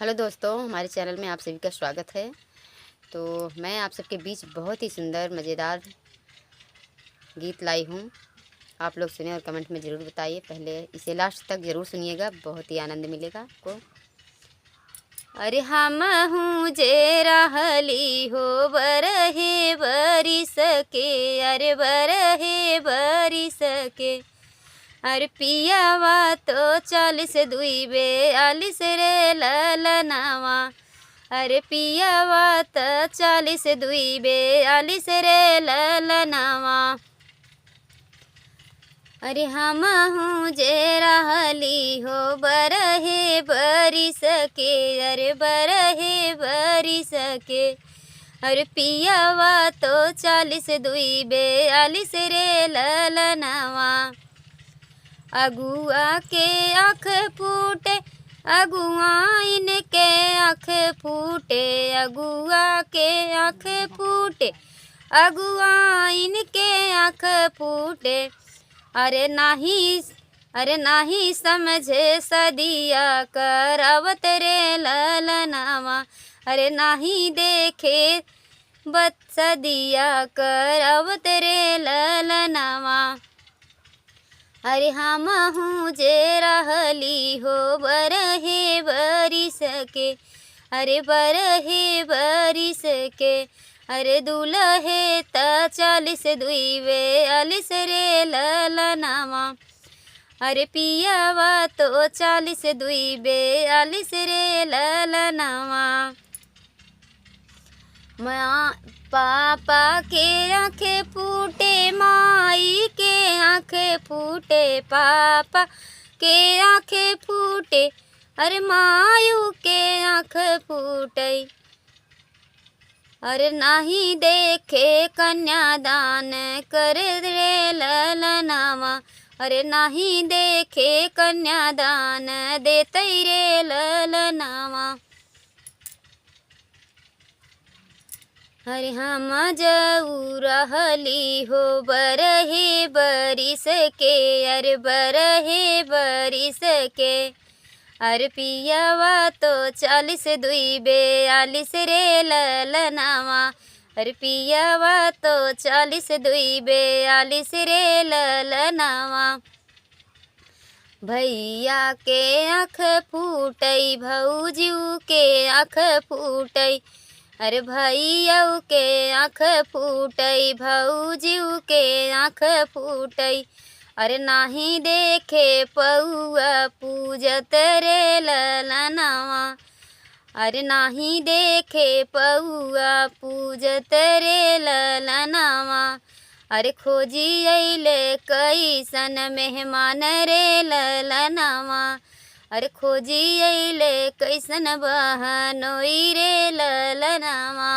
Hello दोस्तों, हमारे channel में आप सभी का स्वागत है। तो मैं आप सबके बीच बहुत ही सुंदर मज़ेदार गीत लाई हूँ। आप लोग सुने और कमेंट में ज़रूर बताइए। पहले इसे लास्ट तक ज़रूर सुनिएगा, बहुत ही आनंद मिलेगा आपको। अरे हम हूँ जे रहली हो बरहे बरिस के, अरे बरहे बरिस के। अरे पियावा तो 40 बे 42 रे ललनावा। अरे पियावा तो 40 बे 42 रे ललनावा। अरे हम हूँ जे रहली हो बरहे बरिस के, अरे बरहे बरिस के। अरे पियावा तो 42 बे 42 रे ललनावा। अगुआ के आँख फूटे, अगुआ इनके आँख फूटे, अगुआ के आँख फूटे, अगुआ इनके आँख फूटे। अरे नाही समझे सदिया करावत रे ललनावा। अरे नाही देखे बत सदिया करावत रे ललनावा। अरे हम हूँ जे रहली हो बरहे बरिस के, अरे बरहे बरिस के। अरे दुलहे त 42 बे 42 रे ललनावा। अरे पियावा तो 42 बे 42 रे ललनावा। पापा के आँखें फूटे, माई के आँखें फूटे, पापा के आँखें फूटे, अरे मायू के आँख फूटे। अरे नाही देखे कन्यादान कर रे ललनावा। अरे नाही देखे कन्यादान देते रे ललनावा। अरे हम जऊ रहली हो बरहे बरिस के, अरे बरहे बरिस के। अरे पियावा तो 42 बे 42 रे ललनावा। अरे पियावा तो 42 बे 42 रे ललनावा। भैया के आँख फूटई, भौजियू के आँख फूटई, अरे भैया के आँख फूटई, भौजियू के आँख फूटई। अरे नाही देखे पौआ पूजत रे ललनावा। अरे नाही देखे पौआ पूजत रे ललनावा। अरे खोजी अइले कैसन मेहमान रे ललनावा। अरे खोजी अइले कैसन बहनोई रे ललनावा।